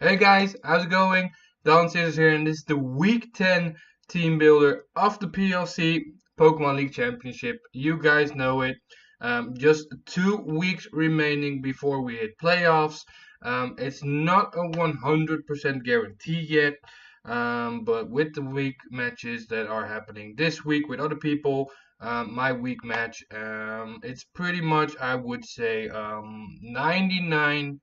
Hey guys, how's it going? DonScizor here, and this is the Week 10 team builder of the PLC Pokemon League Championship. You guys know it. Just 2 weeks remaining before we hit playoffs. It's not a 100% guarantee yet, but with the week matches that are happening this week with other people, my week match, it's pretty much, I would say, 99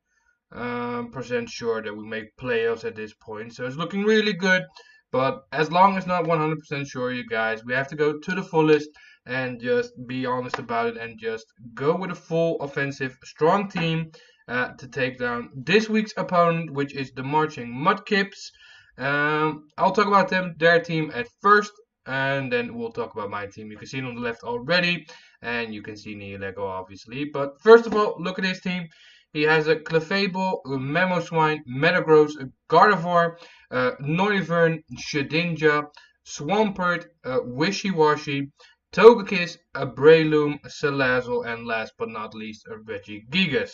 percent sure that we make playoffs at this point. So it's looking really good. But as long as not 100% sure, you guys, we have to go to the fullest and just be honest about it and just go with a full offensive, strong team to take down this week's opponent, which is the Marching Mudkips. I'll talk about their team at first, and then we'll talk about my team. You can see it on the left already, and you can see Lego obviously. But first of all, look at his team. He has a Clefable, a Mamoswine, Metagross, a Gardevoir, Noivern, Shedinja, Swampert, Wishy-Washy, Togekiss, a Breloom, Salazzle, and last but not least, a Regigigas.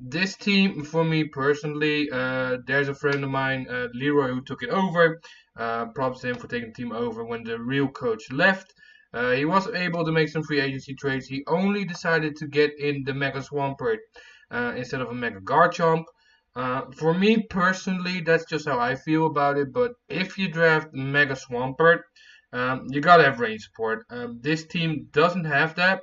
This team, for me personally, there's a friend of mine, Leroy, who took it over. Props to him for taking the team over when the real coach left. He was able to make some free agency trades. He only decided to get in the Mega Swampert instead of a Mega Garchomp. For me personally, that's just how I feel about it. But if you draft Mega Swampert, you gotta have range support. This team doesn't have that,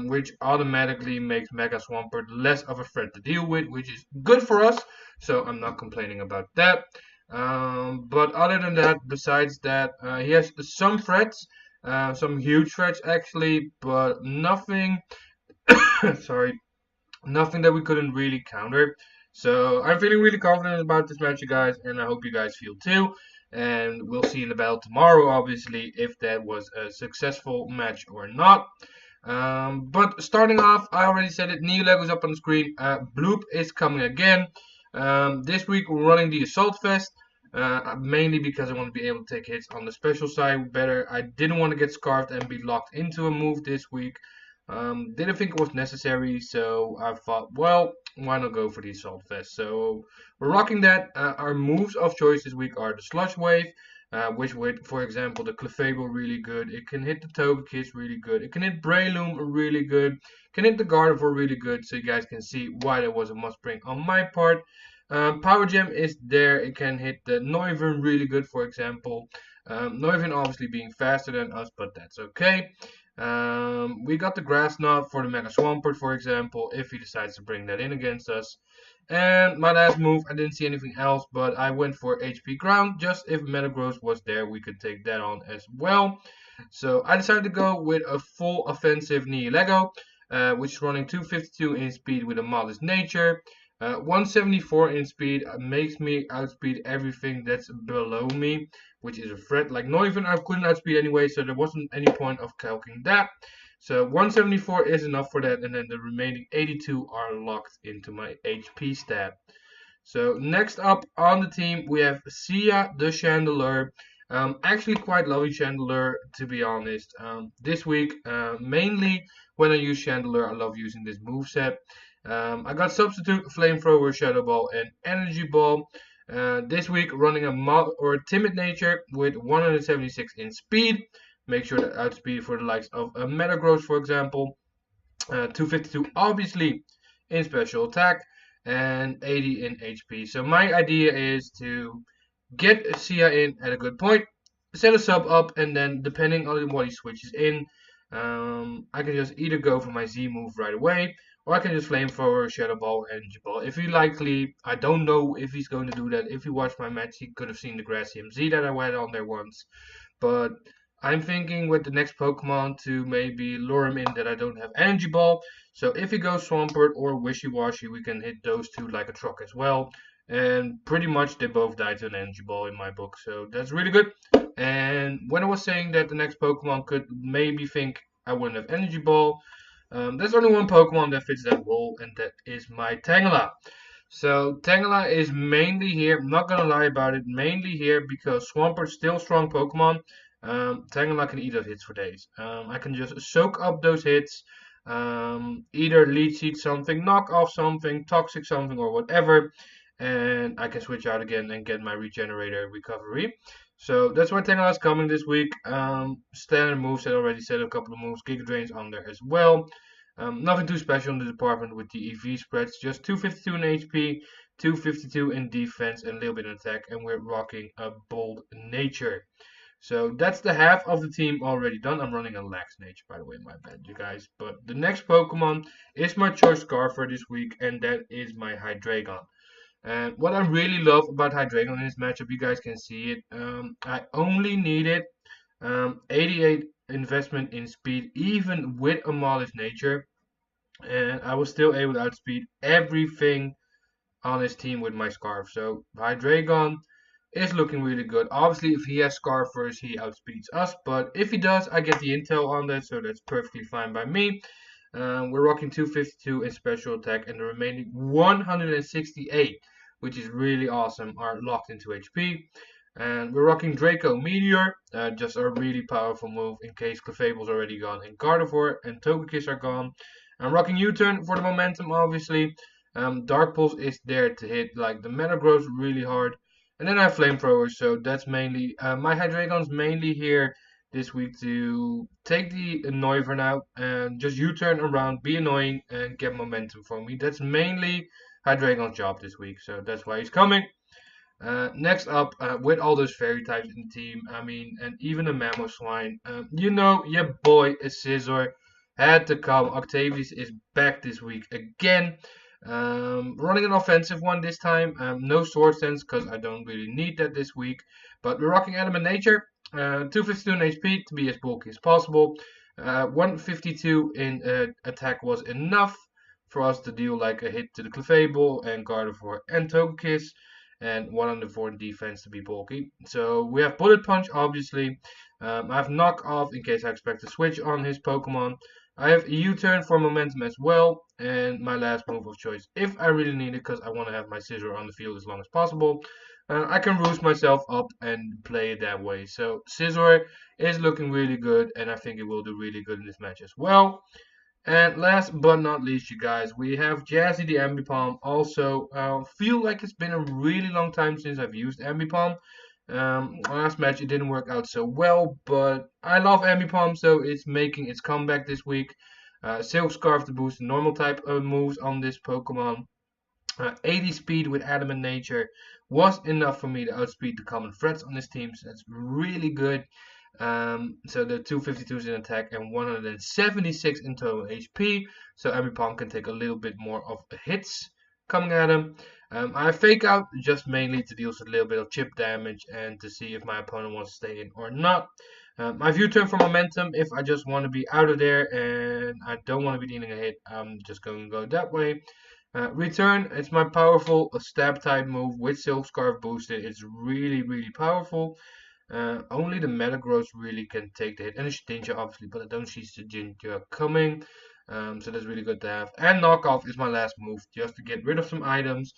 which automatically makes Mega Swampert less of a threat to deal with, which is good for us. So I'm not complaining about that. But other than that, besides that, he has some threats, some huge threats actually, but nothing. Sorry, nothing that we couldn't really counter. So I'm feeling really confident about this match, you guys, and I hope you guys feel too. And we'll see in the battle tomorrow, obviously, if that was a successful match or not. But starting off, I already said it. Neolego's up on the screen. Bloop is coming again. This week we're running the Assault Vest. Mainly because I want to be able to take hits on the special side better. I didn't want to get scarfed and be locked into a move this week. Didn't think it was necessary, so I thought, well, why not go for the Assault Vest? So we're rocking that. Our moves of choice this week are the Sludge Wave, which with, for example, the Clefable really good. It can hit the Togekiss really good. It can hit Breloom really good. Can hit the Gardevoir really good, so you guys can see why that was a must bring on my part. Power Gem is there. It can hit the Noivern really good, for example. Noivern obviously being faster than us, but that's okay. We got the Grass Knot for the Mega Swampert, for example, if he decides to bring that in against us. And my last move, I didn't see anything else, but I went for HP Ground. Just if Metagross was there, we could take that on as well. So I decided to go with a full offensive Lego, which is running 252 in speed with a modest nature. 174 in speed makes me outspeed everything that's below me, which is a threat. Like not even I couldn't outspeed anyway, so there wasn't any point of calculating that. So 174 is enough for that, and then the remaining 82 are locked into my HP stat. So next up on the team we have Sia the Chandelure. Actually quite lovely Chandelure, to be honest. This week, mainly when I use Chandelure, I love using this moveset. I got Substitute, Flamethrower, Shadow Ball, and Energy Ball. This week running a timid nature with 176 in speed. Make sure to outspeed for the likes of a Metagross, for example. 252 obviously in special attack and 80 in HP. So my idea is to get Sia in at a good point, set a sub up, and then depending on what he switches in, I can just either go for my Z move right away, or I can just Flamethrower, Shadow Ball, Energy Ball. If he likely, I don't know if he's going to do that. If he watched my match, he could have seen the Grassium Z that I went on there once. But I'm thinking with the next Pokemon to maybe lure him in that I don't have Energy Ball. So if he goes Swampert or Wishy-Washy, we can hit those two like a truck as well. And pretty much they both died to an Energy Ball in my book. So that's really good. And when I was saying that the next Pokemon could maybe think I wouldn't have Energy Ball, there's only one Pokemon that fits that role, and that is my Tangela. So Tangela is mainly here, I'm not gonna lie about it, mainly here because Swampert's still strong Pokemon. Tangela can eat those hits for days. I can just soak up those hits, either leech seed something, knock off something, toxic something, or whatever. and I can switch out again and get my regenerator recovery. So that's why Tangela is coming this week. Standard moves, I already said a couple of moves. Giga Drain's on there as well. Nothing too special in the department with the EV spreads. Just 252 in HP, 252 in defense, and a little bit in attack. And we're rocking a bold nature. So that's the half of the team already done. I'm running a lax nature, by the way, my bad, you guys. But the next Pokemon is my choice card for this week, and that is my Hydreigon. And what I really love about Hydreigon in this matchup, you guys can see it. I only needed 88 investment in speed, even with a Malice nature, and I was still able to outspeed everything on his team with my Scarf. So Hydreigon is looking really good. Obviously, if he has Scarf first, he outspeeds us. But if he does, I get the intel on that, so that's perfectly fine by me. We're rocking 252 in special attack, and the remaining 168, which is really awesome, are locked into HP. And we're rocking Draco Meteor, just a really powerful move in case Clefable's already gone, and Gardevoir and Togekiss are gone. I'm rocking U-Turn for the momentum, obviously. Dark Pulse is there to hit like the Metagross really hard. And then I have Flamethrowers, so that's mainly, my Hydreigon's mainly here this week to take the Noivern out and just U-turn around, be annoying, and get momentum for me. That's mainly Hydreigon's job this week, so that's why he's coming. Next up, with all those fairy types in the team, I mean, and even a Mamoswine, you know, your boy Scizor had to come. Octavius is back this week again. Running an offensive one this time. No Sword Sense because I don't really need that this week. But we're rocking Adamant Nature. 252 in HP to be as bulky as possible. 152 in attack was enough for us to deal like a hit to the Clefable and Gardevoir and Togekiss. And 104 in defense to be bulky. So we have Bullet Punch, obviously. I have Knock Off in case I expect to switch on his Pokemon. I have U-turn for momentum as well, and my last move of choice, if I really need it, because I want to have my Scizor on the field as long as possible. I can roost myself up and play it that way. So Scizor is looking really good, and I think it will do really good in this match as well. And last but not least, you guys, we have Jazzy the Ambipom. Also, feel like it's been a really long time since I've used Ambipom. Last match it didn't work out so well, but I love Ambipom, so it's making its comeback this week. Silk Scarf to boost the normal type of moves on this Pokemon. 80 speed with Adamant Nature was enough for me to outspeed the common threats on this team, so that's really good. So the 252s in attack and 176 in total HP, so Ambipom can take a little bit more of the hits coming at him. I have Fake Out just mainly to deal with a little bit of chip damage and to see if my opponent wants to stay in or not. I have U-turn for momentum if I just want to be out of there and I don't want to be dealing a hit. I'm just going to go that way. Return, it's my powerful stab type move with Silk Scarf boosted. It's really, really powerful. Only the Metagross really can take the hit. And the Shedinja, obviously, but I don't see Shedinja coming. So that's really good to have. And Knockoff is my last move, just to get rid of some items,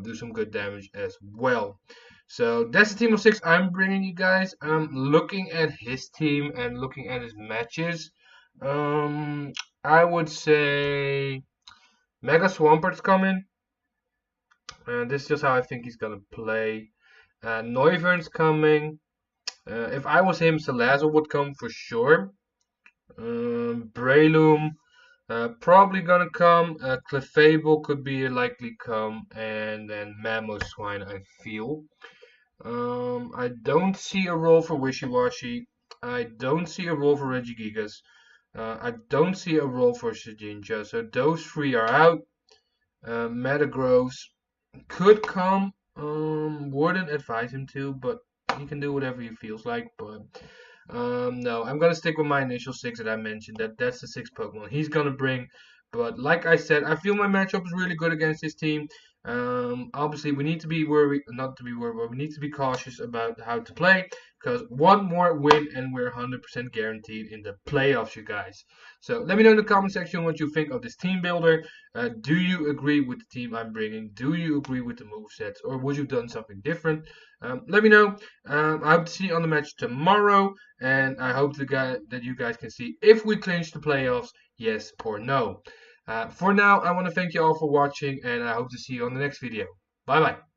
do some good damage as well. So that's the team of 6 I'm bringing you guys. Looking at his team and looking at his matches, I would say Mega Swampert's coming. This is just how I think he's gonna play. Noivern's coming. If I was him, Salazzle would come for sure. Breloom, probably gonna come. Clefable could be a likely come, and then Mamoswine, I feel. I don't see a role for Wishy-Washy. I don't see a role for Regigigas. I don't see a role for Shedinja. So those 3 are out. Metagross could come. Wouldn't advise him to, but he can do whatever he feels like. But no, I'm gonna stick with my initial 6 that I mentioned. That's the 6 Pokemon he's gonna bring. But like I said, I feel my matchup is really good against this team. Obviously, we need to be worried, not to be worried, but we need to be cautious about how to play. Because one more win and we're 100% guaranteed in the playoffs, you guys. So let me know in the comment section what you think of this team builder. Do you agree with the team I'm bringing? Do you agree with the movesets? Or would you have done something different? Let me know. I hope to see you on the match tomorrow. And I hope that you guys can see if we clinch the playoffs, yes or no. For now, I want to thank you all for watching, and I hope to see you on the next video. Bye bye.